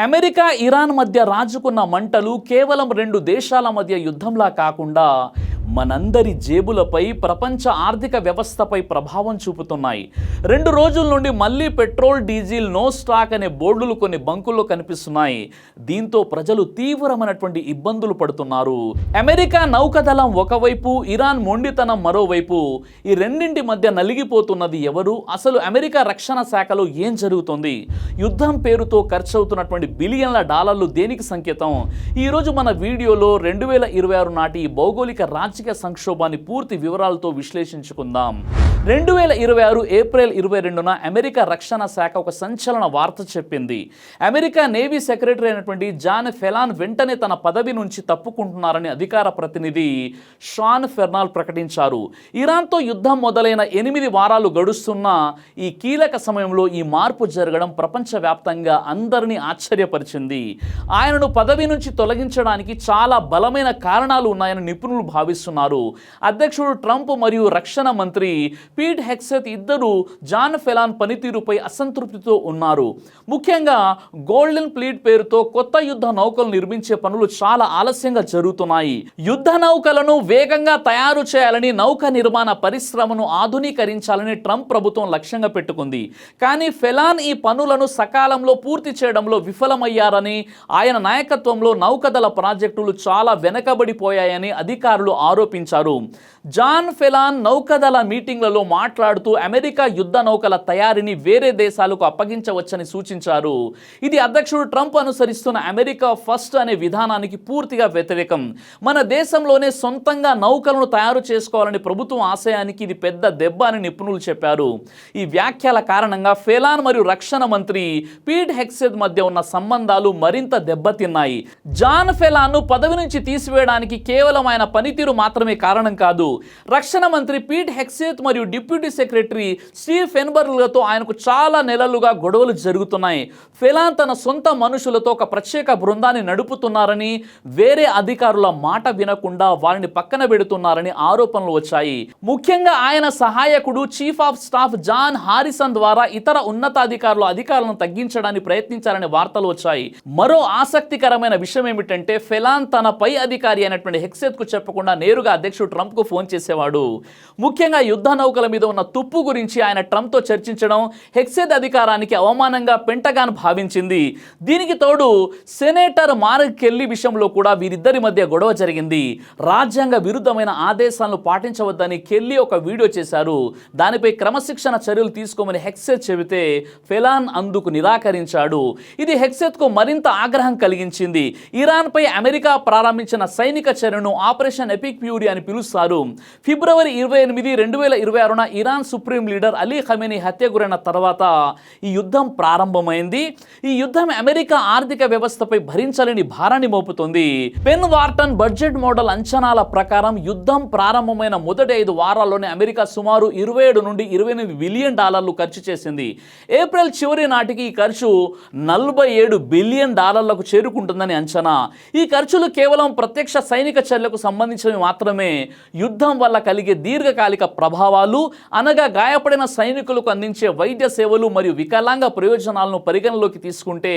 America Iran మధ్య రాజుకున్న మంటలు కేవలం రెండు దేశాల మధ్య యుద్ధంలా కాకుండా మనందరి జేబులపై, ప్రపంచ ఆర్థిక వ్యవస్థపై ప్రభావం చూపుతున్నాయి. 2 రోజుల నుండి మళ్ళీ పెట్రోల్, డీజిల్ నో స్టాక్ అనే బోర్డులు కొన్ని బంకుల్లో కనిపిస్తున్నాయి. దీంతో ప్రజలు తీవ్రమైనటువంటి ఇబ్బందులు పడుతున్నారు. అమెరికా నౌకదళం ఒకవైపు, ఇరాన్ మొండితనం మరోవైపు. ఈ రెండింటి మధ్య నలిగిపోతున్నది ఎవరు? అసలు అమెరికా రక్షణ శాఖలో ఏం జరుగుతుంది? యుద్ధం పేరుతో ఖర్చవుతున్నటువంటి బిలియన్ల డాలర్లు దేనికి సంకేతం? ఈరోజు మన వీడియోలో 2026 నాటి భౌగోళిక రాజకీయ సంక్షోభాన్ని పూర్తి వివరాలతో విశ్లేషించుకుందాం. 2026 ఏప్రిల్ 22న అమెరికా రక్షణ శాఖ ఒక సంచలన వార్త చెప్పింది. అమెరికా నేవీ సెక్రటరీ అయినటువంటి జాన్ ఫెలాన్ వెంటనే తన పదవి నుంచి తప్పుకుంటున్నారని అధికార ప్రతినిధి షాన్ ఫెర్నాల్ ప్రకటించారు. ఇరాన్తో యుద్ధం మొదలైన 8 వారాలు గడుస్తున్నా ఈ కీలక సమయంలో ఈ మార్పు జరగడం ప్రపంచవ్యాప్తంగా అందరినీ ఆశ్చర్యపరిచింది. ఆయనను పదవి నుంచి తొలగించడానికి చాలా బలమైన కారణాలు ఉన్నాయని నిపుణులు భావిస్తున్నారు. అధ్యక్షుడు ట్రంప్ మరియు రక్షణ మంత్రి పీట్ హెగ్సెత్ ఇద్దరు జాన్ ఫెలాన్ పనితీరుపై అసంతృప్తితో ఉన్నారు. ముఖ్యంగా గోల్డెన్ ఫ్లీట్ పేరుతో కొత్త యుద్ధ నౌకలు నిర్మించే పనులు చాలా ఆలస్యంగా జరుగుతున్నాయి. యుద్ధ నౌకలను వేగంగా తయారు చేయాలని, నౌక నిర్మాణ పరిశ్రమను ఆధునీకరించాలని ట్రంప్ ప్రభుత్వం లక్ష్యంగా పెట్టుకుంది. కానీ ఫెలాన్ ఈ పనులను సకాలంలో పూర్తి చేయడంలో విఫలమయ్యారని, ఆయన నాయకత్వంలో నౌకదళ ప్రాజెక్టులు చాలా వెనకబడిపోయాయని అధికారులు ఆరోపించారు. జాన్ ఫెలాన్ నౌకదళ మీటింగ్లలో మాట్లాడుతూ అమెరికా యుద్ధ నౌకల తయారీని వేరే దేశాలకు అప్పగించవచ్చని సూచించారు. ఇది అధ్యక్షుడు ట్రంప్ అనుసరిస్తున్న అమెరికా ఫస్ట్ అనే విధానానికి పూర్తిగా వ్యతిరేకం. మన దేశంలోనే సొంతంగా నౌకలను తయారు చేసుకోవాలని ప్రభుత్వం ఆశయానికి ఇది పెద్ద దెబ్బ అని నిపుణులు చెప్పారు. ఈ వ్యాఖ్యల కారణంగా ఫెలాన్ మరియు రక్షణ మంత్రి పీట్ హెగ్సెత్ మధ్య ఉన్న సంబంధాలు మరింత దెబ్బతిన్నాయి. జాన్ ఫెలాన్ను పదవి నుంచి తీసివేయడానికి కేవలం ఆయన పనితీరు మాత్రమే కారణం కాదు. రక్షణ మంత్రి పీట్ హెగ్సెత్ మరియు డిప్యూటీ సెక్రటరీ స్టీవ్ ఫెన్బర్గ్లతో ఆయనకు చాలా నెలలుగా గొడవలు జరుగుతున్నాయి. ఫెలాన్ తన సొంత మనుషులతో ఒక ప్రత్యేక బృందాన్ని నడుపుతున్నారని, వేరే అధికారుల మాట వినకుండా వారిని పక్కన పెడుతున్నారని ఆరోపణలు వచ్చాయి. ముఖ్యంగా ఆయన సహాయకుడు chief of staff John Harrison ద్వారా ఇతర ఉన్నతాధికారుల అధికారులను తగ్గించడానికి ప్రయత్నించారనే వార్తలు వచ్చాయి. మరో ఆసక్తికరమైన విషయం ఏమిటంటే ఫెలాన్ తన పై అధికారి అయినటువంటి హెగ్సెత్ కు చెప్పకుండా నేరుగా అధ్యక్షుడు ట్రంప్ కు ఫోన్ చేసేవాడు. ముఖ్యంగా యుద్ధ నౌకల మీద ఉన్న తుప్పు గురించి ఆయన ట్రంప్ తో చర్చించడం హెగ్సెత్ అధికారానికి అవమానంగా పెంటగాన్ భావించింది. దీనికి తోడు సెనేటర్ మార్క్ కెల్లీ విషయంలో కూడా వీరిద్దరి మధ్య గొడవ జరిగింది. రాజ్యాంగ విరుద్ధమైన ఆదేశాలను పాటించవద్దని కెల్లీ ఒక వీడియో చేశారు. దానిపై క్రమశిక్షణ చర్యలు తీసుకోమని హెగ్సెత్ చెబితే ఫెలాన్ అందుకు నిరాకరించాడు. ఇది హెగ్సెత్ కు మరింత ఆగ్రహం కలిగించింది. ఇరాన్ పై అమెరికా ప్రారంభించిన సైనిక చర్యను ఆపరేషన్ ఎపిక్ ఫ్యూరీ అని పిలుస్తారు. ఫిబ్రవరి 28, 2026న Iran supreme leader Ali Khamenei హత్య గురైన తర్వాత ఈ యుద్ధం ప్రారంభమైంది. ఈ యుద్ధం అమెరికా ఆర్థిక వ్యవస్థపై భరించలేని భారాన్ని మోపుతుంది. పెన్ వార్టన్ బడ్జెట్ మోడల్ అంచనాల ప్రకారం యుద్ధం ప్రారంభమైన మొదటి 5 వారాల్లోనే అమెరికా సుమారు 27 నుండి 28 బిలియన్ డాలర్లు ఖర్చు చేసింది. ఏప్రిల్ చివరి నాటికి ఈ ఖర్చు 47 బిలియన్ డాలర్లకు చేరుకుంటుందని అంచనా. ఈ ఖర్చులు కేవలం ప్రత్యక్ష సైనిక చర్యలకు సంబంధించినవి మాత్రమే. యుద్ధం వల్ల కలిగే దీర్ఘకాలిక ప్రభావాలు అనగా గాయపడిన సైనికులకు అందించే వైద్య సేవలు మరియు వికలాంగ ప్రయోజనాలను పరిగణలోకి తీసుకుంటే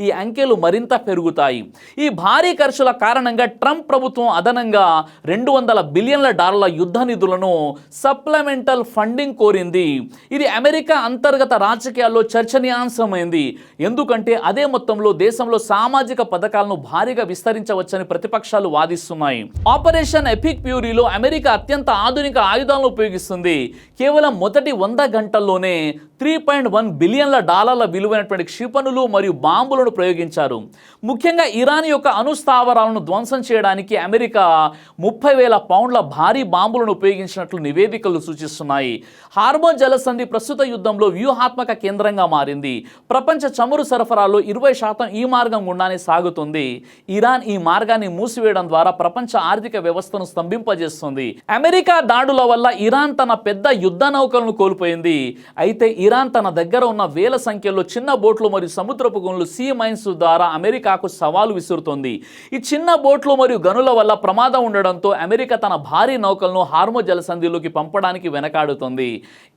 ఈ అంకెలు మరింత పెరుగుతాయి. ఈ భారీ ఖర్చుల కారణంగా ట్రంప్ ప్రభుత్వం అదనంగా 200 బిలియన్ల డాలర్ల యుద్ధ నిధులను సప్లిమెంటల్ ఫండింగ్ కోరింది. ఇది అమెరికా అంతర్గత రాజకీయాల్లో చర్చనీయాంశమైంది. ఎందుకంటే అదే మొత్తంలో దేశంలో సామాజిక పథకాలను భారీగా విస్తరించవచ్చని ప్రతిపక్షాలు వాదిస్తున్నాయి. ఆపరేషన్ ఎపిక్ ఫ్యూరీలో అమెరికా అత్యంత ఆధునిక ఆయుధాలను ఉపయోగిస్తుంది. కేవలం మొదటి 100 గంటల్లోనే 3.1 బిలియన్ల డాలర్ల విలువైనటువంటి క్షిపణులు మరియు బాంబులను ప్రయోగించారు. ముఖ్యంగా ఇరాన్ యొక్క అణుస్థావరాలను ధ్వంసం చేయడానికి అమెరికా 30,000 పౌండ్ల భారీ బాంబులను ఉపయోగించినట్లు నివేదికలు సూచిస్తున్నాయి. హార్మోన్ జలసంధి ప్రస్తుత యుద్ధంలో వ్యూహాత్మక కేంద్రంగా మారింది. ప్రపంచ చమురు సరఫరాలో 20% ఈ మార్గం గుండానే సాగుతుంది. ఇరాన్ ఈ మార్గాన్ని మూసివేయడం ద్వారా ప్రపంచ ఆర్థిక వ్యవస్థను స్తంభింపజేస్తుంది. అమెరికా దాడుల వల్ల ఇరాన్ తన పెద్ద యుద్ధ నౌకలను కోల్పోయింది. అయితే ఇరాన్ తన దగ్గర ఉన్న వేల సంఖ్యలో చిన్న బోట్లు మరియు సముద్రపు గనులు సీ మైన్స్ ద్వారా అమెరికాకు సవాలు విసురుతోంది. ఈ చిన్న బోట్లు మరియు గనుల వల్ల ప్రమాదం ఉండడంతో అమెరికా తన భారీ నౌకలను హార్మోజ్ జలసంధిలోకి పంపడానికి వెనకాడుతుంది.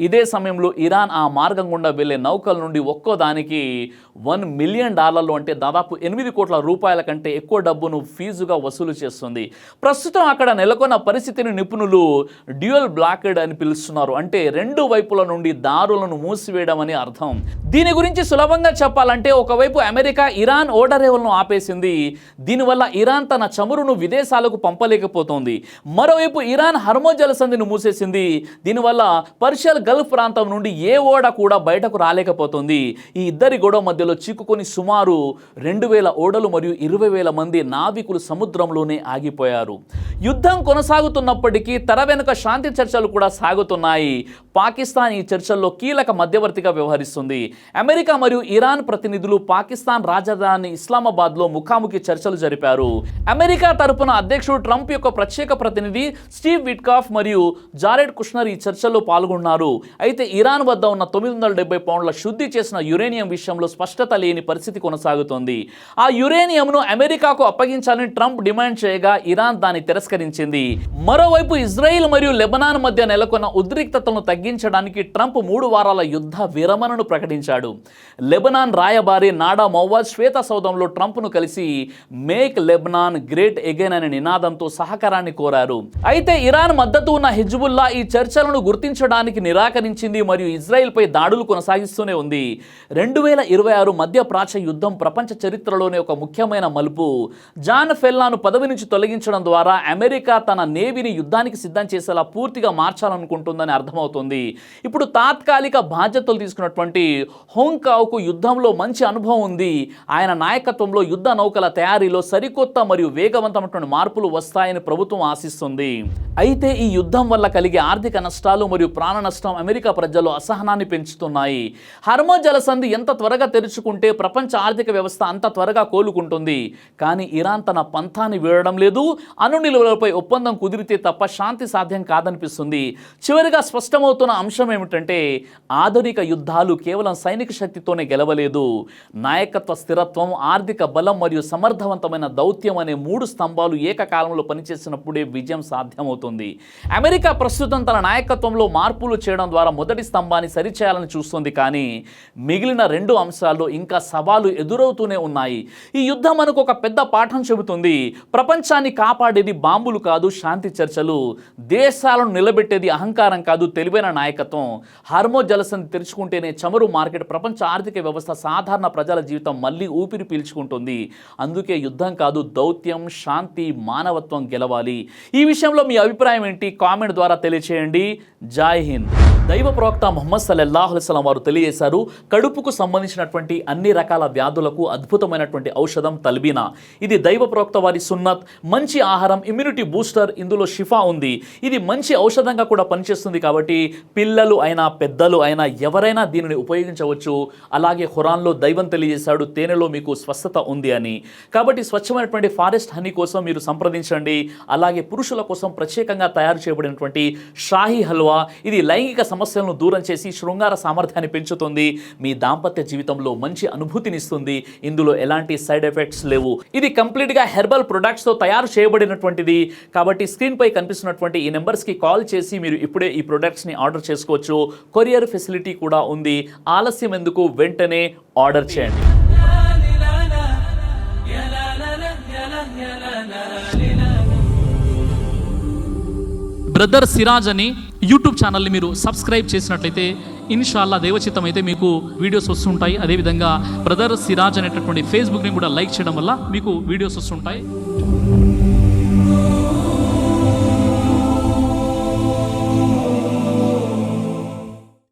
ఇదే సమయంలో ఇరాన్ ఆ మార్గం గుండా వెళ్లే నౌకల నుండి ఒక్కో దానికి $1 మిలియన్ అంటే దాదాపు 8 కోట్ల రూపాయల కంటే ఎక్కువ డబ్బును ఫీజుగా వసూలు చేస్తుంది. ప్రస్తుతం అక్కడ నెలకొన్న పరిస్థితిని నిపుణులు డ్యూయల్ బ్లాకెడ్ అని పిలుస్తున్నారు. అంటే రెండు వైపుల నుండి దారులను మూసివేయడం అని అర్థం. దీని గురించి సులభంగా చెప్పాలంటే ఒకవైపు అమెరికా ఇరాన్ ఓడరేవులను ఆపేసింది. దీనివల్ల ఇరాన్ తన చమురును విదేశాలకు పంపలేకపోతుంది. మరోవైపు ఇరాన్ హార్మోజ్ జలసంధిని మూసేసింది. దీనివల్ల పర్షియన్ గల్ఫ్ ప్రాంతం నుండి ఏ ఓడ కూడా బయటకు రాలేకపోతుంది. ఈ ఇద్దరి గొడవ మధ్యలో చిక్కుకొని సుమారు 2000 ఓడలు మరియు 20,000 మంది నావికులు సముద్రంలోనే ఆగిపోయారు. యుద్ధం కొనసాగుతున్నప్పటికీ తెర వెనుక శాంతి చర్చలు కూడా సాగుతున్నాయి. పాకిస్తాన్ ఈ చర్చల్లో కీలక మధ్యవర్తిగా వ్యవహరిస్తుంది. అమెరికా మరియు ఇరాన్ ప్రతినిధులు పాకిస్తాన్ రాజధాని ఇస్లామాబాద్లో ముఖాముఖి చర్చలు జరిపారు. అమెరికా తరపున అధ్యక్షుడు ట్రంప్ యొక్క ప్రత్యేక ప్రతినిధి స్టీవ్ విట్కాఫ్ మరియు జారెడ్ కుష్నర్ ఈ చర్చల్లో పాల్గొన్నారు. అయితే ఇరాన్ వద్ద ఉన్న 970 పౌండ్ల శుద్ధి చేసిన యురేనియం విషయంలో స్పష్టత లేని పరిస్థితి కొనసాగుతోంది. ఆ యురేనియంను అమెరికాకు అప్పగించాలని ట్రంప్ డిమాండ్ చేయగా ఇరాన్ దాన్ని తిరస్కరించింది. మరోవైపు ఇజ్రాయిల్ మరియు లెబనాన్ మధ్య నెలకొన్న ఉద్రిక్తతలను తగ్గించడానికి ట్రంప్ 3 వారాల యుద్ధ విరమణను ప్రకటించాడు. లెబనాన్ రాయబారి నాడా మౌవాజ్ శ్వేత సౌధంలో ట్రంప్ను కలిసి మేక్ లెబనాన్ గ్రేట్ అగైన్ అనే నినాదంతో సహకారాన్ని కోరారు. అయితే ఇరాన్ మద్దతు ఉన్న హిజ్బుల్లా ఈ చర్చలను గుర్తించడానికి నిరాకరించింది మరియు ఇజ్రాయిల్పై దాడులు కొనసాగిస్తూనే ఉంది. 2026 మధ్య ప్రాచ్య యుద్ధం ప్రపంచ చరిత్రలోనే ఒక ముఖ్యమైన మలుపు. జాన్ ఫెల్లాను పదవి నుంచి తొలగించడం ద్వారా అమెరికా తన నేవీని యుద్ధానికి సిద్ధం చేసేలా పూర్తిగా మార్చాలనుకుంటుందని అర్థమవుతుంది. ఇప్పుడు తాత్కాలిక బాధ్యతలు తీసుకున్నటువంటి హోంకావుకు యుద్ధంలో మంచి అనుభవం ఉంది. ఆయన నాయకత్వంలో యుద్ధ నౌకల తయారీలో సరికొత్త మరియు వేగవంతమైనటువంటి మార్పులు వస్తాయని ప్రభుత్వం ఆశిస్తుంది. అయితే ఈ యుద్ధం వల్ల కలిగే ఆర్థిక నష్టాలు మరియు ప్రాణ నష్టం అమెరికా ప్రజల్లో అసహనాన్ని పెంచుతున్నాయి. హార్మోజ్ జలసంధి ఎంత త్వరగా తెరుచుకుంటే ప్రపంచ ఆర్థిక వ్యవస్థ అంత త్వరగా కోలుకుంటుంది. కానీ ఇరాన్ తన పంథాన్ని వీడడం లేదు. అణు నిల్వలపై ఒప్పందం కుదిరితే తప్ప శాంతి సాధ్యం కాదనిపిస్తుంది. చివరిగా స్పష్టమవుతున్న అంశం ఏమిటంటే ఆధునిక యుద్ధాలు కేవలం సైనిక శక్తితోనే గెలవలేదు. నాయకత్వ స్థిరత్వం, ఆర్థిక బలం మరియు సమర్థవంతమైన దౌత్యం అనే 3 స్తంభాలు ఏకకాలంలో పనిచేసినప్పుడే విజయం సాధ్యమవుతుంది. అమెరికా ప్రస్తుతం తన నాయకత్వంలో మార్పులు చేయడం ద్వారా మొదటి స్తంభాన్ని సరిచేయాలని చూస్తుంది. కానీ మిగిలిన 2 అంశాల్లో ఇంకా సవాలు ఎదురవుతూనే ఉన్నాయి. ఈ యుద్ధం మనకు ఒక పెద్ద పాఠం చెబుతుంది. ప్రపంచాన్ని కాపాడేది బాంబులు కాదు, శాంతి చర్చలు. దేశాలను నిలబెట్టేది అహంకారం కాదు, తెలివైన నాయకత్వం. హార్మోజ్ జలసంధి తెరుచుకుంటేనే చమురు మార్కెట్, ప్రపంచ ఆర్థిక వ్యవస్థ, సాధారణ ప్రజల జీవితం మళ్ళీ ఊపిరి పీల్చుకుంటుంది. అందుకే యుద్ధం కాదు, దౌత్యం, శాంతి, మానవత్వం గెలవాలి. ఈ విషయంలో మీ అభిప్రాయం ఏంటి? కామెంట్ ద్వారా తెలియచేయండి. జై హింద్. దైవ ప్రవక్త ముహమ్మద్ సల్లల్లాహు అలైహి వసల్లం వారు తెలియజేశారు, కడుపుకు సంబంధించినటువంటి అన్ని రకాల వ్యాధులకు అద్భుతమైనటువంటి ఔషధం తల్బీనా. ఇది దైవ ప్రవక్త వారి సున్నత్. మంచి ఆహారం, ఇమ్యూనిటీ బూస్టర్, ఇందులో షిఫా ఉంది. ఇది మంచి ఔషధంగా కూడా పనిచేస్తుంది. కాబట్టి పిల్లలు అయినా పెద్దలు అయినా ఎవరైనా దీనిని ఉపయోగించవచ్చు. అలాగే ఖురాన్లో దైవం తెలియజేశాడు, తేనెలో మీకు స్వస్థత ఉంది అని. కాబట్టి స్వచ్ఛమైనటువంటి ఫారెస్ట్ హనీ కోసం మీరు సంప్రదించండి. అలాగే పురుషుల కోసం ప్రత్యేకంగా తయారు చేయబడినటువంటి షాహీ హల్వా, ఇది లైంగిక సమస్యలను దూరం చేసి శృంగార సామర్థ్యాన్ని పెంచుతుంది. మీ దాంపత్య జీవితంలో మంచి అనుభూతినిస్తుంది. ఇందులో ఎలాంటి సైడ్ ఎఫెక్ట్స్ లేవు. ఇది కంప్లీట్గా హెర్బల్ ప్రొడక్ట్స్ తో తయారు చేయబడినటువంటిది. కాబట్టి స్క్రీన్ పై కనిపిస్తున్నటువంటి ఈ నెంబర్స్ కి కాల్ చేసి మీరు ఇప్పుడే ఈ ప్రొడక్ట్స్ ని ఆర్డర్ చేసుకోవచ్చు. కొరియర్ ఫెసిలిటీ కూడా ఉంది. ఆలస్యం ఎందుకు, వెంటనే ఆర్డర్ చేయండి. బ్రదర్ సిరాజ్ అని యూట్యూబ్ ఛానల్ని మీరు సబ్స్క్రైబ్ చేసినట్లయితే ఇన్షాల్లా దైవచిత్తం అయితే మీకు వీడియోస్ వస్తుంటాయి. అదేవిధంగా బ్రదర్ సిరాజ్ అనేటటువంటి ఫేస్బుక్ని కూడా లైక్ చేయడం వల్ల మీకు వీడియోస్ వస్తుంటాయి.